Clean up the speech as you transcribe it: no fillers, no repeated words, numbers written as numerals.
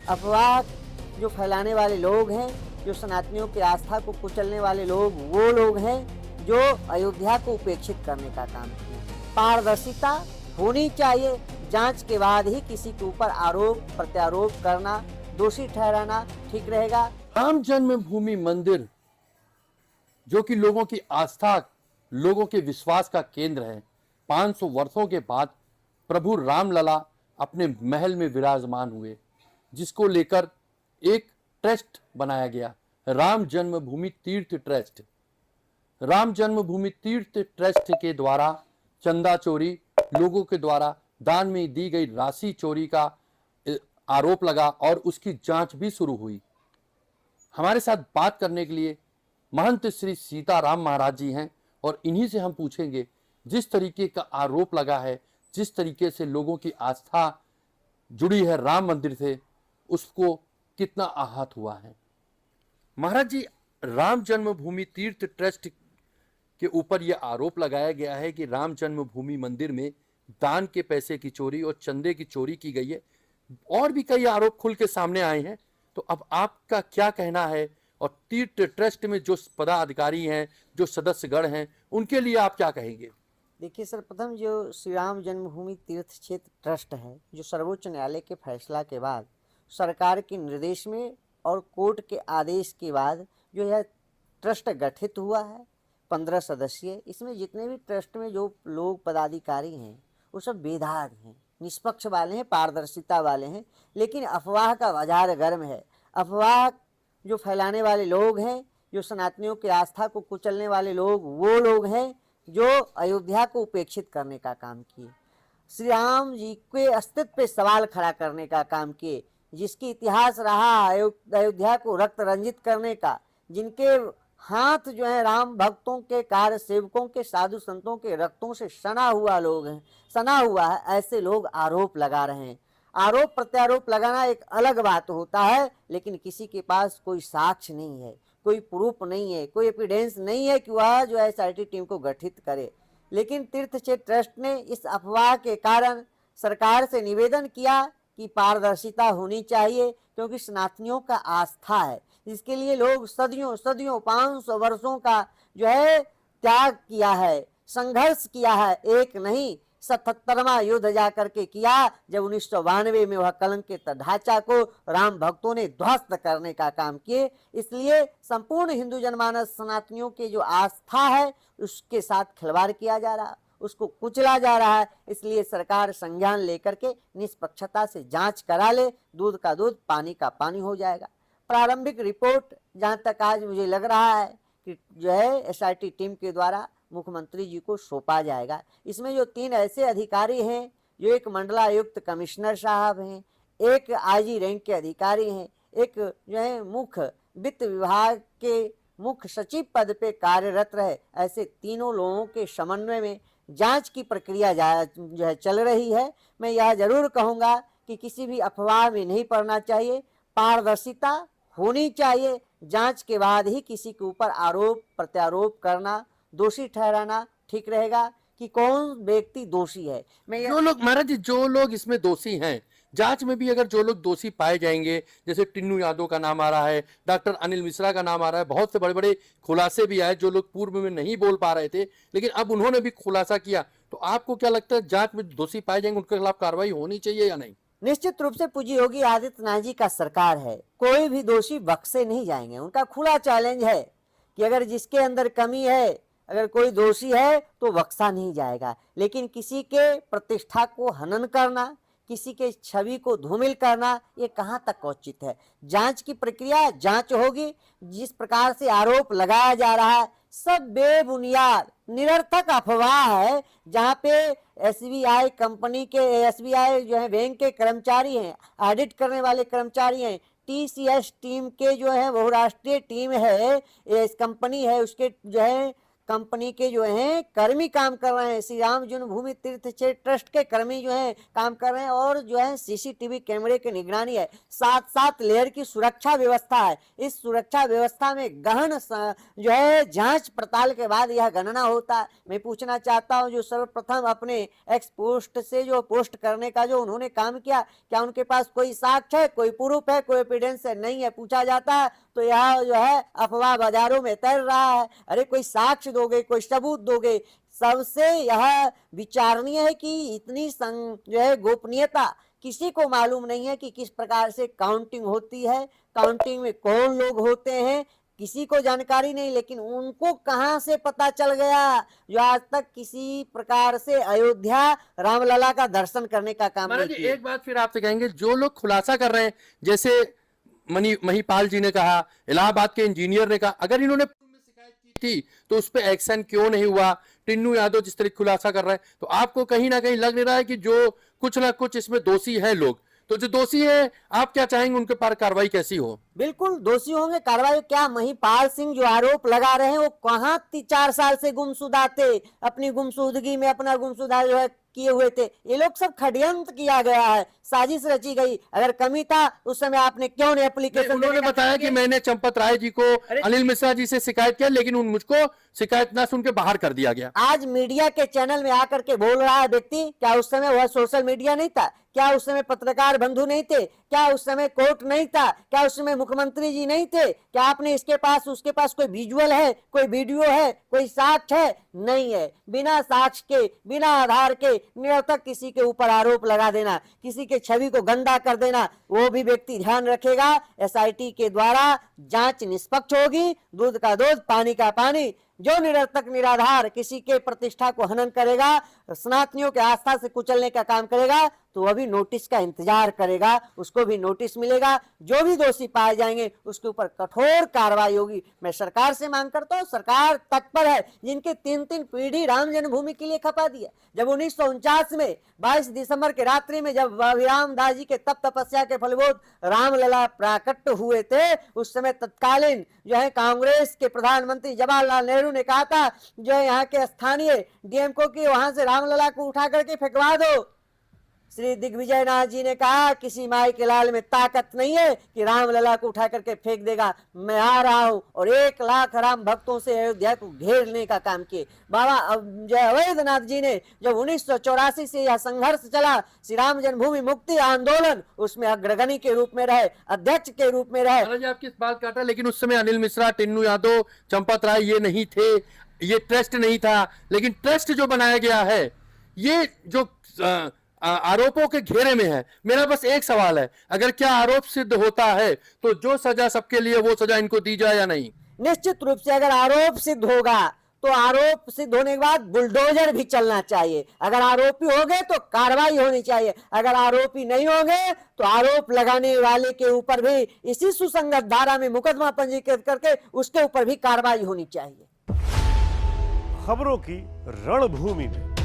अफवाह जो फैलाने वाले लोग हैं, जो सनातनियों की आस्था को कुचलने वाले लोग, वो लोग हैं जो अयोध्या को उपेक्षित करने का काम किए। पारदर्शिता होनी चाहिए, जांच के बाद ही किसी के ऊपर आरोप प्रत्यारोप करना, दोषी ठहराना ठीक रहेगा। राम जन्मभूमि मंदिर जो कि लोगों की आस्था, लोगों के विश्वास का केंद्र है, 500 वर्षों के बाद प्रभु रामलला अपने महल में विराजमान हुए, जिसको लेकर एक ट्रस्ट बनाया गया, राम जन्मभूमि तीर्थ ट्रस्ट। राम जन्मभूमि तीर्थ ट्रस्ट के द्वारा चंदा चोरी, लोगों के द्वारा दान में दी गई राशि चोरी का आरोप लगा और उसकी जांच भी शुरू हुई। हमारे साथ बात करने के लिए महंत श्री सीताराम महाराज जी हैं और इन्हीं से हम पूछेंगे, जिस तरीके का आरोप लगा है, जिस तरीके से लोगों की आस्था जुड़ी है राम मंदिर से, उसको कितना आहत हुआ है। महाराज जी, राम जन्मभूमि तीर्थ ट्रस्ट के ऊपर यह आरोप लगाया गया है कि राम जन्मभूमि मंदिर में दान के पैसे की चोरी और चंदे की चोरी की गई है। और भी कई आरोप खुल के सामने आए हैं, तो अब आपका क्या कहना है और तीर्थ ट्रस्ट में जो पदाधिकारी हैं, जो सदस्यगण हैं, उनके लिए आप क्या कहेंगे? देखिए सर, प्रथम जो श्री राम जन्मभूमि तीर्थ क्षेत्र ट्रस्ट है, जो सर्वोच्च न्यायालय के फैसला के बाद, सरकार के निर्देश में और कोर्ट के आदेश के बाद जो यह ट्रस्ट गठित हुआ है, 15 सदस्यीय। इसमें जितने भी ट्रस्ट में जो लोग पदाधिकारी हैं वो सब बेधाग हैं, निष्पक्ष वाले हैं, पारदर्शिता वाले हैं। लेकिन अफवाह का बाजार गर्म है। अफवाह जो फैलाने वाले लोग हैं, जो सनातनियों की आस्था को कुचलने वाले लोग, वो लोग हैं जो अयोध्या को उपेक्षित करने का काम किए, श्री राम जी के अस्तित्व पे सवाल खड़ा करने का काम किए, जिसकी इतिहास रहा अयोध्या को रक्त रंजित करने का, जिनके हाथ जो है राम भक्तों के, कार्य सेवकों के, साधु संतों के रक्तों से सना हुआ लोग हैं, सना हुआ है, ऐसे लोग आरोप लगा रहे हैं। आरोप प्रत्यारोप लगाना एक अलग बात होता है, लेकिन किसी के पास कोई साक्ष्य नहीं है, कोई प्रूफ नहीं है, कोई एविडेंस नहीं है कि वह जो है एसआईटी टीम को गठित करे। लेकिन तीर्थ क्षेत्र ट्रस्ट ने इस अफवाह के कारण सरकार से निवेदन किया कि पारदर्शिता होनी चाहिए, क्योंकि सनातनियों का आस्था है, इसके लिए लोग सदियों सदियों 500 वर्षों का जो है त्याग किया है, संघर्ष किया है। एक नहीं, 77वां युद्ध जाकर के किया, जब 1992 में वह कलंकित ढांचा को राम भक्तों ने ध्वस्त करने का काम किए। इसलिए संपूर्ण हिंदू जनमानस सनातनियों की जो आस्था है उसके साथ खिलवाड़ किया जा रहा, उसको कुचला जा रहा है। इसलिए सरकार संज्ञान लेकर के निष्पक्षता से जांच करा ले, दूध का दूध, पानी का पानी हो जाएगा। प्रारंभिक रिपोर्ट जहां तक आज मुझे लग रहा है कि जो है एसआईटी टीम के द्वारा मुख्यमंत्री जी को सौंपा जाएगा। इसमें जो 3 ऐसे अधिकारी हैं, जो एक मंडलायुक्त कमिश्नर साहब हैं, एक आईजी रैंक के अधिकारी हैं, एक जो है मुख्य वित्त विभाग के मुख्य सचिव पद पे कार्यरत रहे, ऐसे तीनों लोगों के समन्वय में जांच की प्रक्रिया जो है चल रही है। मैं यह जरूर कहूँगा कि किसी भी अफवाह में नहीं पड़ना चाहिए, पारदर्शिता होनी चाहिए, जांच के बाद ही किसी के ऊपर आरोप प्रत्यारोप करना, दोषी ठहराना ठीक रहेगा कि कौन व्यक्ति दोषी है। जो लोग, महाराज जी, जो लोग इसमें दोषी हैं, जांच में भी अगर जो लोग दोषी पाए जाएंगे, जैसे टिन्नू यादव का नाम आ रहा है, डॉक्टर अनिल मिश्रा का नाम आ रहा है, बहुत से बड़े बड़े खुलासे भी आए जो लोग पूर्व में नहीं बोल पा रहे थे, लेकिन अब उन्होंने भी खुलासा किया, तो आपको क्या लगता है, जांच में दोषी पाए जाएंगे उनके खिलाफ कार्रवाई होनी चाहिए या नहीं? निश्चित रूप से पूज्य योगी आदित्यनाथ जी का सरकार है, कोई भी दोषी बख्शे नहीं जाएंगे। उनका खुला चैलेंज है कि अगर जिसके अंदर कमी है, अगर कोई दोषी है तो बख्शा नहीं जाएगा। लेकिन किसी के प्रतिष्ठा को हनन करना, किसी के छवि को धूमिल करना, ये कहाँ तक उचित है। जांच की प्रक्रिया, जांच होगी। जिस प्रकार से आरोप लगाया जा रहा है सब बेबुनियाद निरर्थक अफवाह है। जहाँ पे एसबीआई कंपनी के, एसबीआई जो है बैंक के कर्मचारी हैं, ऑडिट करने वाले कर्मचारी हैं, टीसीएस टीम के जो है बहुराष्ट्रीय टीम है, इस कंपनी है, उसके जो है कंपनी के जो हैं कर्मी काम कर रहे हैं, श्री राम जन्मभूमि तीर्थ क्षेत्र ट्रस्ट के कर्मी जो हैं काम कर रहे हैं, और जो है सीसीटीवी कैमरे की निगरानी है, साथ साथ लेयर की सुरक्षा व्यवस्था है। इस सुरक्षा व्यवस्था में गहन जो है जांच पड़ताल के बाद यह गणना होता है। मैं पूछना चाहता हूं, जो सर्वप्रथम अपने एक्स पोस्ट से जो पोस्ट करने का जो उन्होंने काम किया, क्या उनके पास कोई साक्ष्य है, कोई प्रूफ है, कोई एविडेंस है? नहीं है। पूछा जाता है तो यह जो है अफवाह बाजारों में तैर रहा है। अरे कोई साक्ष्य दोगे, कोई सबूत दोगे। सबसे यह विचारणीय है कि इतनी जो है गोपनीयता किसी को मालूम नहीं है कि किस प्रकार से काउंटिंग होती है, काउंटिंग में कौन लोग होते हैं, किसी को जानकारी नहीं। लेकिन उनको कहां से पता चल गया जो आज तक किसी प्रकार से अयोध्या रामलला का दर्शन करने का काम नहीं किया। एक बात फिर आपसे कहेंगे, जो लोग खुलासा कर रहे हैं, जैसे महीपाल जी ने कहा, इलाहाबाद के इंजीनियर ने कहा, अगर इन्होंने शिकायत की थी तो उस पर एक्शन क्यों नहीं हुआ? टिन्नू यादव जिस तरह खुलासा कर रहा है, तो आपको कहीं ना कहीं लग नहीं रहा है कि जो कुछ ना कुछ इसमें दोषी है लोग? तो जो दोषी है, आप क्या चाहेंगे उनके पर कार्रवाई कैसी हो? बिल्कुल दोषी होंगे, कार्रवाई। क्या महीपाल सिंह जो आरोप लगा रहे हैं वो कहां 4 साल से गुमशुदा थे, अपनी गुमशुदगी में अपना गुमशुदा जो है किए हुए थे? ये लोग सब षड्यंत्र किया गया है, साजिश रची गई। अगर कमी था उस समय आपने क्यों नहीं एप्लीकेशन? उन्होंने बताया कि मैंने चंपत राय जी को, अनिल मिश्रा जी से शिकायत किया, लेकिन मुझको शिकायत ना सुन के बाहर कर दिया गया। आज मीडिया के चैनल में आकर के बोल रहा है व्यक्ति, क्या उस समय वह सोशल मीडिया नहीं था? क्या उस समय पत्रकार बंधु नहीं थे? क्या उस समय कोर्ट नहीं था? क्या उस समय मुख्यमंत्री जी नहीं थे? क्या आपने इसके पास उसके पास कोई विजुअल है, कोई वीडियो है, कोई साक्ष्य है? नहीं है। बिना साक्ष्य के, बिना आधार के निरर्थक किसी के ऊपर आरोप लगा देना, किसी के छवि को गंदा कर देना, वो भी व्यक्ति ध्यान रखेगा एसआईटी के द्वारा जांच निष्पक्ष होगी। दूध का दूध, पानी का पानी। जो निरर्थक निराधार किसी के प्रतिष्ठा को हनन करेगा, सनातनियों के आस्था से कुचलने का काम करेगा, तो वह भी नोटिस का इंतजार करेगा, उसको भी नोटिस मिलेगा। जो भी दोषी पाए जाएंगे उसके ऊपर कठोर कार्रवाई होगी। मैं सरकार से मांग करता हूँ, सरकार तत्पर है, जिनके 3-3 पीढ़ी राम जन्मभूमि के लिए खपा दिया। जब 1949 में 22 दिसंबर के रात्रि में जब अभिराम दास जी के तप तपस्या के फलबोध रामलला प्राकट हुए थे, उस समय तत्कालीन जो है कांग्रेस के प्रधानमंत्री जवाहरलाल नेहरू ने कहा था, जो है यहाँ के स्थानीय डीएमको की वहां से रामलला को उठा करके फेंकवा दो। श्री दिग्विजय नाथ जी ने कहा, किसी माई के लाल में ताकत नहीं है कि रामलला को उठा करके फेंक देगा। मैं आ रहा हूं, और 1 लाख राम भक्तों से अयोध्या को घेरने का काम किए। बाबा जय अवैधनाथ जी ने जब 1984 से यह संघर्ष चला, श्री राम जन्मभूमि मुक्ति आंदोलन, उसमें अग्रगणी के रूप में रहे, अध्यक्ष के रूप में रहे। आपकी बात काटा, लेकिन उस समय अनिल मिश्रा, टिन्नू यादव, चंपत राय ये नहीं थे, ये ट्रस्ट नहीं था। लेकिन ट्रस्ट जो बनाया गया है, ये जो आरोपों के घेरे में है। मेरा बस एक सवाल है, अगर क्या आरोप सिद्ध होता है तो जो सजा सबके लिए वो सजा इनको दी जाए या नहीं? निश्चित रूप से अगर आरोप सिद्ध होगा तो आरोप सिद्ध होने के बाद बुलडोजर भी चलना चाहिए। अगर आरोपी हो गए तो कार्रवाई होनी चाहिए, अगर आरोपी नहीं होंगे तो आरोप लगाने वाले के ऊपर भी इसी सुसंगत धारा में मुकदमा पंजीकृत करके उसके ऊपर भी कार्रवाई होनी चाहिए। खबरों की रणभूमि में